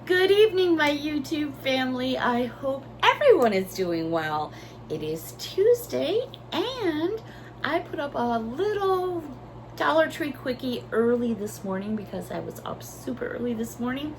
Good evening, my YouTube family. I hope everyone is doing well. It is Tuesday, and I put up a little Dollar Tree quickie early this morning because I was up super early this morning.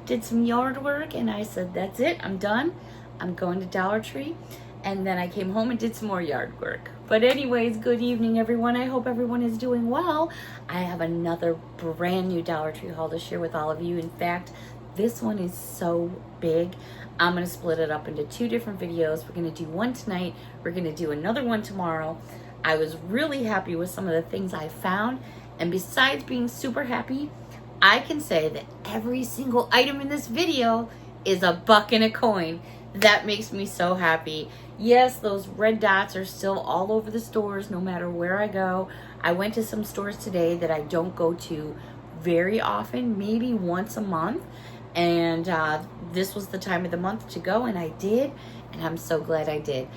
Did some yard work, and I said, that's it, I'm done. I'm going to Dollar Tree. And then I came home and did some more yard work. But anyways, good evening, everyone. I hope everyone is doing well. I have another brand new Dollar Tree haul to share with all of you. In fact, this one is so big. I'm going to split it up into two different videos. We're going to do one tonight. We're going to do another one tomorrow. I was really happy with some of the things I found. And besides being super happy, I can say that every single item in this video is a buck and a coin. That makes me so happy. Yes, those red dots are still all over the stores no matter where I go. I went to some stores today that I don't go to very often, maybe once a month. And this was the time of the month to go, and I did. And I'm so glad I did.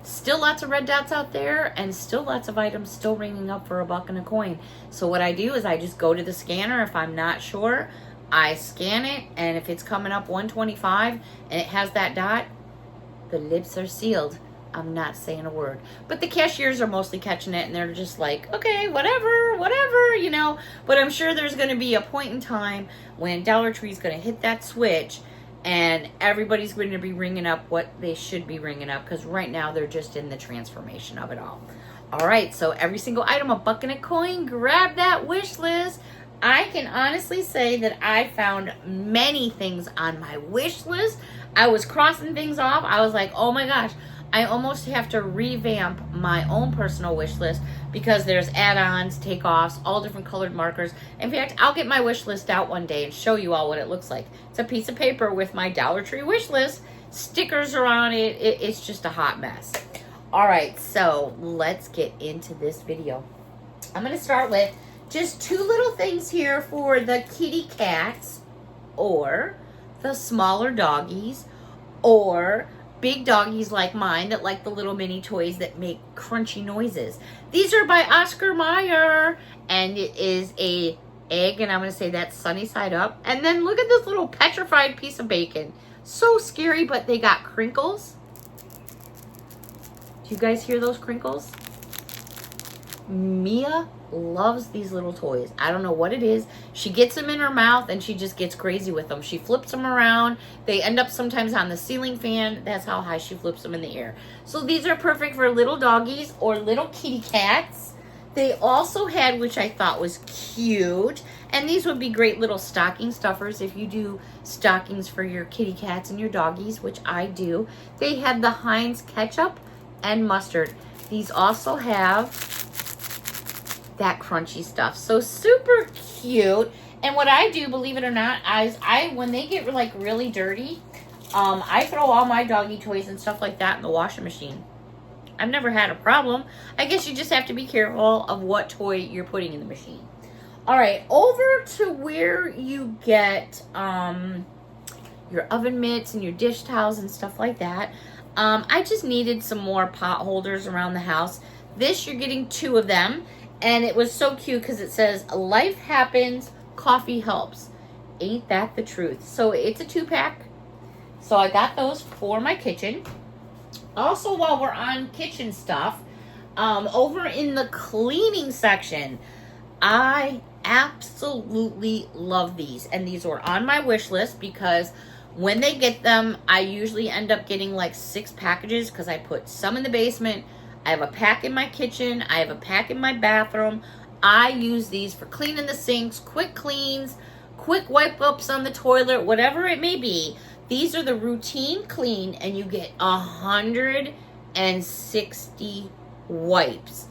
Still lots of red dots out there, and still lots of items still ringing up for a buck and a coin. So what I do is I just go to the scanner. If I'm not sure, I scan it, and if it's coming up 125 and it has that dot, the lips are sealed. I'm not saying a word. But the cashiers are mostly catching it, and they're just like, okay, whatever, you know. But I'm sure there's going to be a point in time when Dollar Tree's going to hit that switch, and everybody's going to be ringing up what they should be ringing up, because right now they're just in the transformation of it all. All right, so every single item, a buck and a coin. Grab that wish list. I can honestly say that I found many things on my wish list. I was crossing things off. I was like, oh my gosh, I almost have to revamp my own personal wish list because there's add-ons, takeoffs, all different colored markers. In fact, I'll get my wish list out one day and show you all what it looks like. It's a piece of paper with my Dollar Tree wish list. Stickers are on it. It's just a hot mess. All right, so let's get into this video. I'm going to start with just two little things here for the kitty cats, or the smaller doggies, or big doggies like mine that like the little mini toys that make crunchy noises. These are by Oscar Mayer, and it is a egg, and I'm going to say that's sunny side up. And then look at this little petrified piece of bacon. So scary, but they got crinkles. Do you guys hear those crinkles? Mia loves these little toys. I don't know what it is. She gets them in her mouth and she just gets crazy with them. She flips them around. They end up sometimes on the ceiling fan. That's how high she flips them in the air. So these are perfect for little doggies or little kitty cats. They also had, which I thought was cute, and these would be great little stocking stuffers if you do stockings for your kitty cats and your doggies, which I do. They had the Heinz ketchup and mustard. These also have that crunchy stuff. So super cute. And what I do, believe it or not, is when they get like really dirty, I throw all my doggy toys and stuff like that in the washing machine. I've never had a problem. I guess you just have to be careful of what toy you're putting in the machine. All right, over to where you get your oven mitts and your dish towels and stuff like that. I just needed some more pot holders around the house. This, you're getting 2 of them. And it was so cute because it says, life happens, coffee helps. Ain't that the truth? So it's a 2-pack. So I got those for my kitchen. Also, while we're on kitchen stuff, over in the cleaning section, I absolutely love these. And these were on my wish list because when they get them, I usually end up getting like 6 packages because I put some in the basement. I have a pack in my kitchen. I have a pack in my bathroom. I use these for cleaning the sinks, quick cleans, quick wipe ups on the toilet, whatever it may be. These are the routine clean, and you get 160 wipes.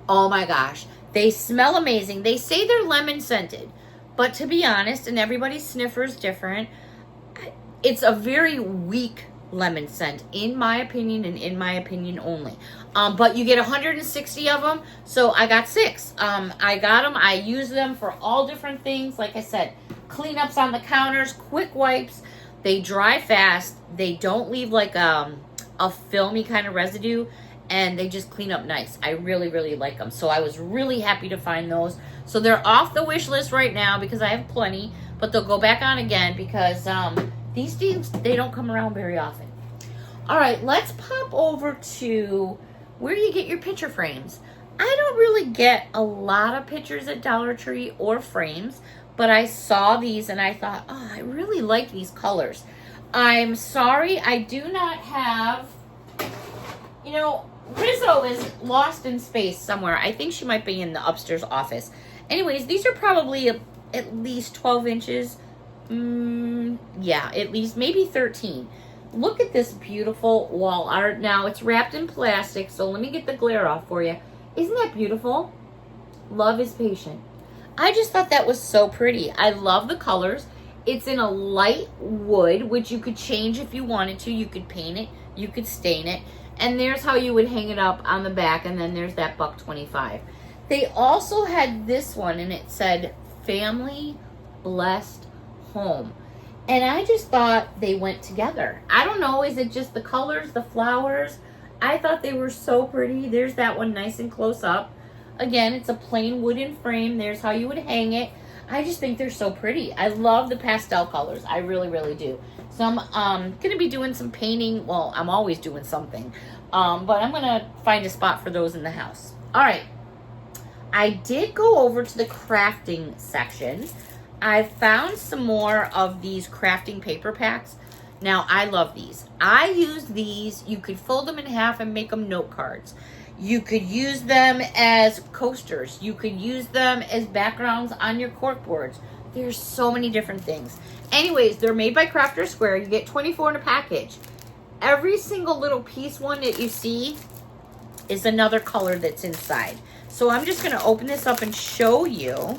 Oh my gosh. They smell amazing. They say they're lemon scented, but to be honest, and everybody's sniffer is different, it's a very weak lemon scent, in my opinion, and in my opinion only. But you get 160 of them, so I got 6. I got them. I use them for all different things. Like I said, cleanups on the counters, quick wipes. They dry fast. They don't leave like a filmy kind of residue, and they just clean up nice. I really, really like them. So I was really happy to find those. So they're off the wish list right now because I have plenty. but they'll go back on again because these things, they don't come around very often. All right, let's pop over to where you get your picture frames. I don't really get a lot of pictures at Dollar Tree or frames, but I saw these and I thought, oh, I really like these colors. I'm sorry, I do not have, you know, Rizzo is lost in space somewhere. I think she might be in the upstairs office. Anyways, these are probably at least 12 inches. Yeah, at least maybe 13. Look at this beautiful wall art. Now, it's wrapped in plastic, so let me get the glare off for you. Isn't that beautiful? Love is patient. I just thought that was so pretty. I love the colors. It's in a light wood, which you could change if you wanted to. You could paint it. You could stain it. And there's how you would hang it up on the back, and then there's that $1.25. They also had this one, and it said, Family Blessed Home. And I just thought they went together. I don't know, is it just the colors, the flowers? I thought they were so pretty. There's that one nice and close up. Again, it's a plain wooden frame. There's how you would hang it. I just think they're so pretty. I love the pastel colors. I really, really do. So I'm going to be doing some painting. Well, I'm always doing something. But I'm going to find a spot for those in the house. All right. I did go over to the crafting section. I found some more of these crafting paper packs. Now, I love these. I use these. You could fold them in half and make them note cards. You could use them as coasters. You could use them as backgrounds on your cork boards. There's so many different things. Anyways, they're made by Crafter Square. You get 24 in a package. Every single little piece one that you see is another color that's inside. So I'm just going to open this up and show you.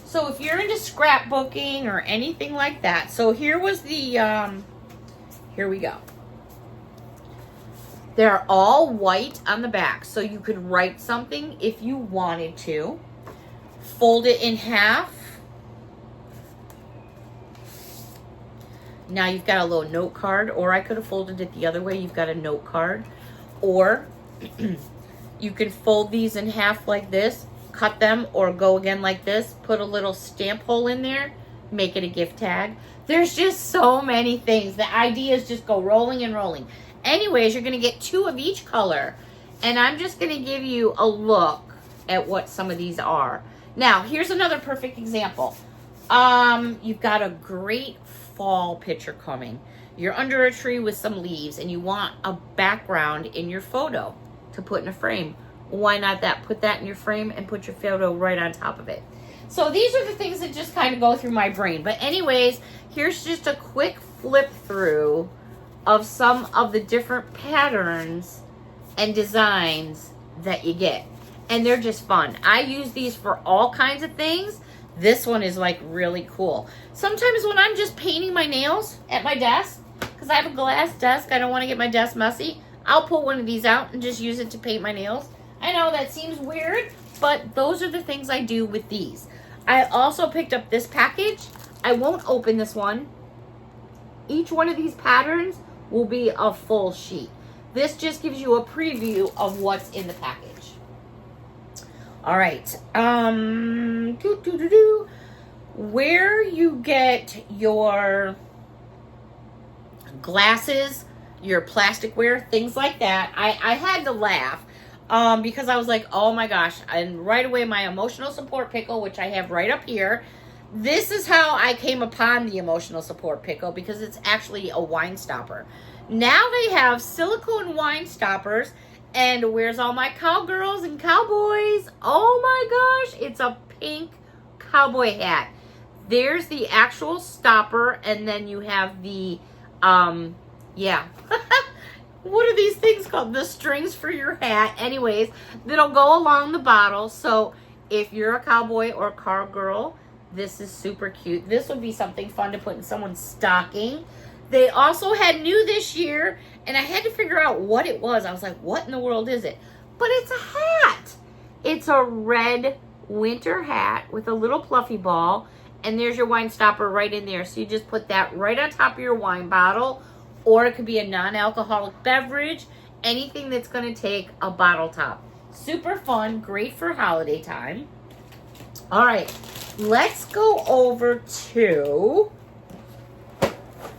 So if you're into scrapbooking or anything like that. So here was the, here we go. They're all white on the back. So you could write something if you wanted to. Fold it in half. Now you've got a little note card, or I could have folded it the other way. You've got a note card. Or you can fold these in half like this, cut them, or go again like this, put a little stamp hole in there, make it a gift tag. There's just so many things. The ideas just go rolling and rolling. Anyways, you're going to get 2 of each color, and I'm just going to give you a look at what some of these are. Now, here's another perfect example. You've got a great fall picture coming. You're under a tree with some leaves, and you want a background in your photo to put in a frame. Why not that? Put that in your frame and put your photo right on top of it. So these are the things that just kind of go through my brain. But anyways, here's just a quick flip through of some of the different patterns and designs that you get. And they're just fun. I use these for all kinds of things. This one is like really cool. Sometimes when I'm just painting my nails at my desk, because I have a glass desk, I don't want to get my desk messy, I'll pull one of these out and just use it to paint my nails. I know that seems weird, but those are the things I do with these. I also picked up this package. I won't open this one. Each one of these patterns will be a full sheet. This just gives you a preview of what's in the package. All right. Where you get your glasses, your plasticware, things like that, I had to laugh because I was like, oh my gosh. And right away, my emotional support pickle, which I have right up here, this is how I came upon the emotional support pickle, because it's actually a wine stopper. Now they have silicone wine stoppers. And where's all my cowgirls and cowboys? Oh my gosh, it's a pink cowboy hat. There's the actual stopper, and then you have the, yeah. What are these things called? The strings for your hat. Anyways, that'll go along the bottle. So if you're a cowboy or a cowgirl, this is super cute. This would be something fun to put in someone's stocking. They also had new this year, and I had to figure out what it was. I was like, what in the world is it? But it's a hat. It's a red winter hat with a little fluffy ball, and there's your wine stopper right in there. So you just put that right on top of your wine bottle, or it could be a non-alcoholic beverage, anything that's going to take a bottle top. Super fun, great for holiday time. All right, let's go over to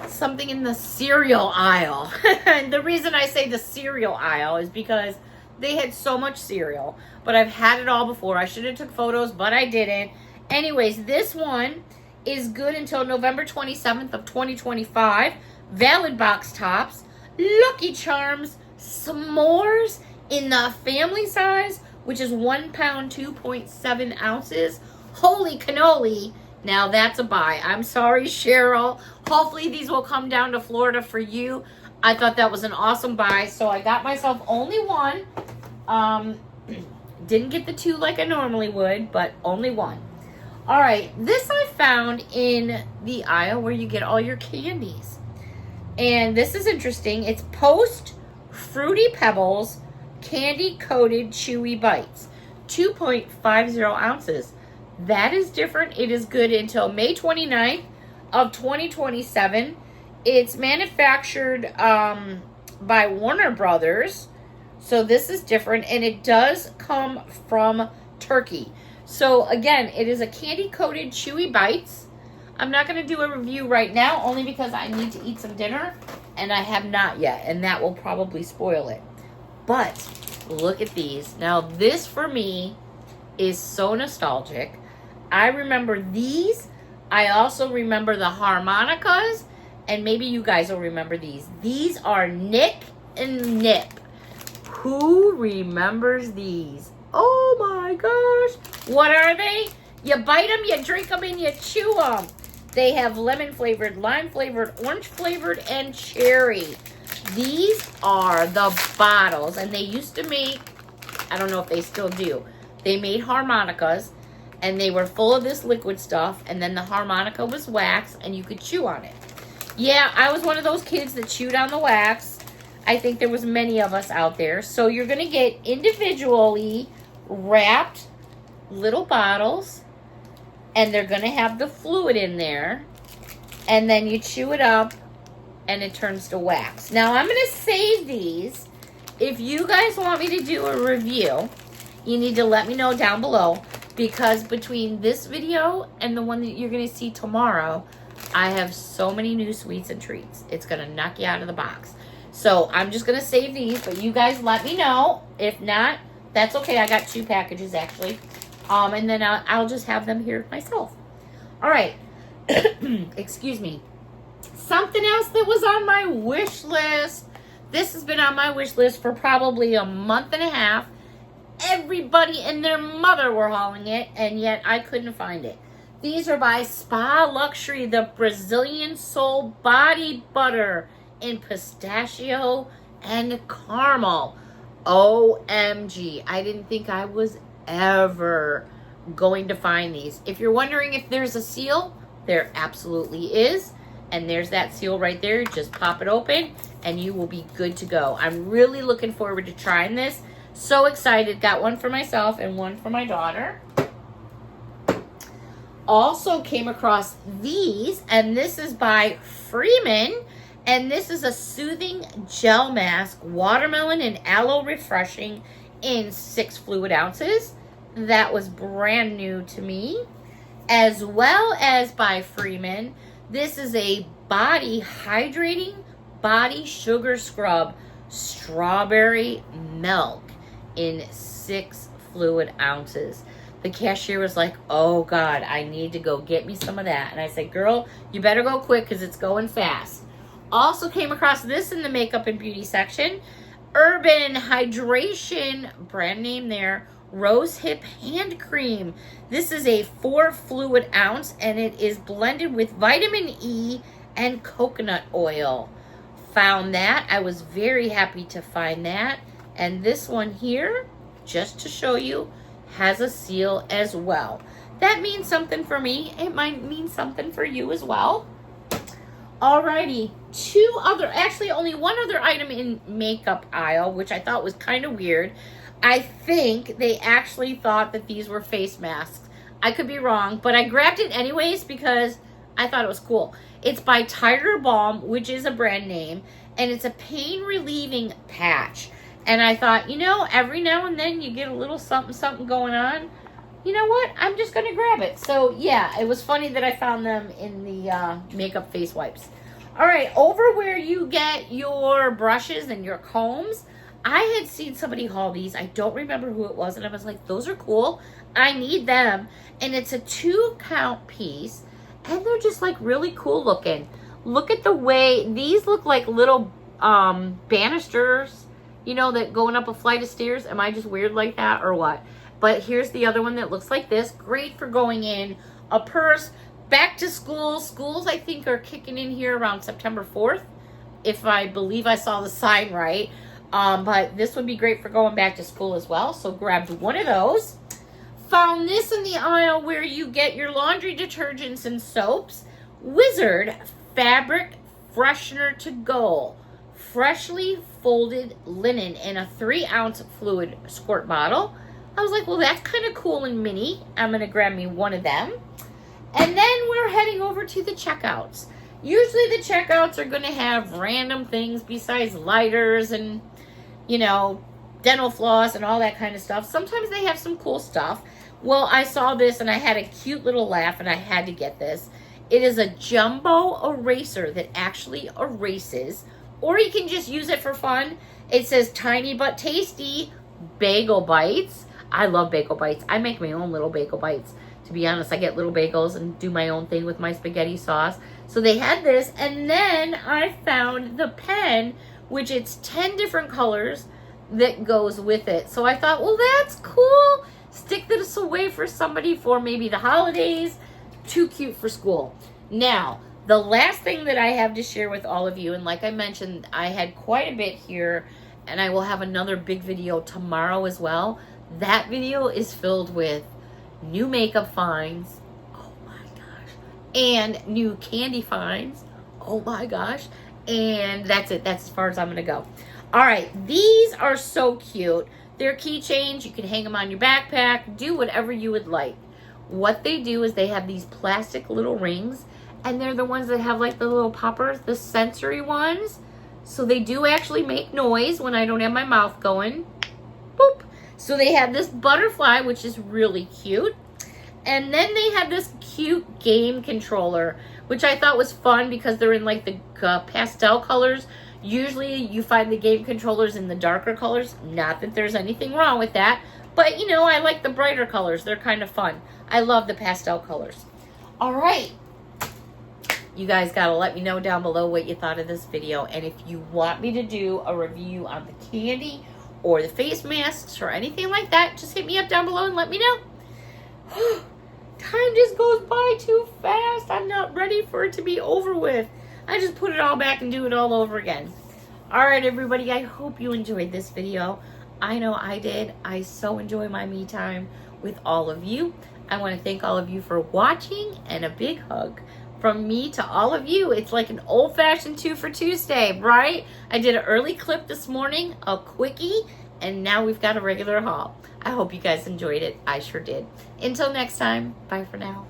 something in the cereal aisle. And the reason I say the cereal aisle is because they had so much cereal, but I've had it all before. I should have took photos, but I didn't. Anyways, this one is good until November 27th of 2025. Valid box tops, Lucky Charms, s'mores in the family size, which is 1 pound, 2.7 ounces. Holy cannoli. Now that's a buy. I'm sorry, Cheryl. Hopefully these will come down to Florida for you. I thought that was an awesome buy, so I got myself only one. Didn't get the two like I normally would, but only one. All right, this I found in the aisle where you get all your candies. And this is interesting. It's Post Fruity Pebbles Candy Coated Chewy Bites. 2.50 ounces. That is different. It is good until May 29th of 2027. It's manufactured by Warner Brothers. So this is different. And it does come from Turkey. So again, it is a candy coated chewy bites. I'm not going to do a review right now, only because I need to eat some dinner. And I have not yet. And that will probably spoil it. But look at these. Now this for me is so nostalgic. I remember these. I also remember the harmonicas. And maybe you guys will remember these. These are Nick and Nip. Who remembers these? Oh my gosh. What are they? You bite them, you drink them, and you chew them. They have lemon flavored, lime flavored, orange flavored, and cherry. These are the bottles. And they used to make, I don't know if they still do, they made harmonicas. And they were full of this liquid stuff. And then the harmonica was wax. And you could chew on it. Yeah, I was one of those kids that chewed on the wax. I think there was many of us out there. So you're going to get individually wrapped little bottles. And they're going to have the fluid in there. And then you chew it up. And it turns to wax. Now, I'm going to save these. If you guys want me to do a review, you need to let me know down below. Because between this video and the one that you're going to see tomorrow, I have so many new sweets and treats. It's going to knock you out of the box. So I'm just going to save these, but you guys let me know. If not, that's okay. I got 2 packages actually. And then I'll just have them here myself. All right. Excuse me. Something else that was on my wish list. This has been on my wish list for probably a month and a half. Everybody and their mother were hauling it, and yet I couldn't find it. These are by Spa Luxury, the Brazilian Soul Body Butter in pistachio and caramel. OMG. I didn't think I was ever going to find these. If you're wondering if there's a seal, there absolutely is. And there's that seal right there. Just pop it open, and you will be good to go. I'm really looking forward to trying this. So excited. Got one for myself and one for my daughter. Also came across these, and this is by Freeman. And this is a soothing gel mask, watermelon and aloe refreshing in 6 fluid ounces. That was brand new to me. As well as by Freeman, this is a body hydrating body sugar scrub, strawberry milk in 6 fluid ounces. The cashier was like, oh God, I need to go get me some of that. And I said, girl, you better go quick because it's going fast. Also came across this in the makeup and beauty section. Urban Hydration, brand name there, Rose Hip Hand Cream. This is a 4 fluid ounce, and it is blended with vitamin E and coconut oil. Found that. I was very happy to find that. And this one here, just to show you, has a seal as well. That means something for me. It might mean something for you as well. Alrighty, only one other item in makeup aisle, which I thought was kind of weird. I think they actually thought that these were face masks. I could be wrong, but I grabbed it anyways because I thought it was cool. It's by Tiger Balm, which is a brand name, and it's a pain relieving patch. And I thought, you know, every now and then you get a little something going on. you know what? I'm just going to grab it. So, yeah, it was funny that I found them in the makeup face wipes. All right, over where you get your brushes and your combs, I had seen somebody haul these. I don't remember who it was, and I was like, those are cool. I need them. And it's a 2-count piece, and they're just like really cool looking. Look at the way, these look like little banisters, you know, that going up a flight of stairs. Am I just weird like that or what? But here's the other one that looks like this. Great for going in a purse. Back to school. Schools, I think, are kicking in here around September 4th, if I believe I saw the sign right. But this would be great for going back to school as well. So grabbed one of those. Found this in the aisle where you get your laundry detergents and soaps. Wizard Fabric Freshener to Go. Freshly folded linen in a 3-ounce fluid squirt bottle. I was like, well, that's kind of cool and mini. I'm going to grab me one of them. And then we're heading over to the checkouts. Usually the checkouts are going to have random things besides lighters and, you know, dental floss and all that kind of stuff. Sometimes they have some cool stuff. Well, I saw this and I had a cute little laugh and I had to get this. It is a jumbo eraser that actually erases, or you can just use it for fun. It says tiny but tasty bagel bites. I love bagel bites. I make my own little bagel bites. To be honest, I get little bagels and do my own thing with my spaghetti sauce. So they had this, and then I found the pen, which it's 10 different colors that goes with it. So I thought, well, that's cool. Stick this away for somebody for maybe the holidays. Too cute for school. Now, the last thing that I have to share with all of you, and like I mentioned, I had quite a bit here, and I will have another big video tomorrow as well. That video is filled with new makeup finds, oh my gosh, and new candy finds, oh my gosh, and that's it. That's as far as I'm going to go. All right, these are so cute. They're keychains. You can hang them on your backpack, do whatever you would like. What they do is they have these plastic little rings, and they're the ones that have like the little poppers, the sensory ones. So they do actually make noise when I don't have my mouth going. Boop. So they have this butterfly, which is really cute. And then they have this cute game controller, which I thought was fun because they're in like the pastel colors. Usually you find the game controllers in the darker colors. Not that there's anything wrong with that. But, you know, I like the brighter colors. They're kind of fun. I love the pastel colors. All right. You guys got to let me know down below what you thought of this video. And if you want me to do a review on the candy or the face masks or anything like that, just hit me up down below and let me know. Time just goes by too fast. I'm not ready for it to be over with. I just put it all back and do it all over again. All right, everybody. I hope you enjoyed this video. I know I did. I so enjoy my me time with all of you. I want to thank all of you for watching, and a big hug from me to all of you. It's like an old-fashioned 2 for Tuesday, right? I did an early clip this morning, a quickie, and now we've got a regular haul. I hope you guys enjoyed it. I sure did. Until next time, bye for now.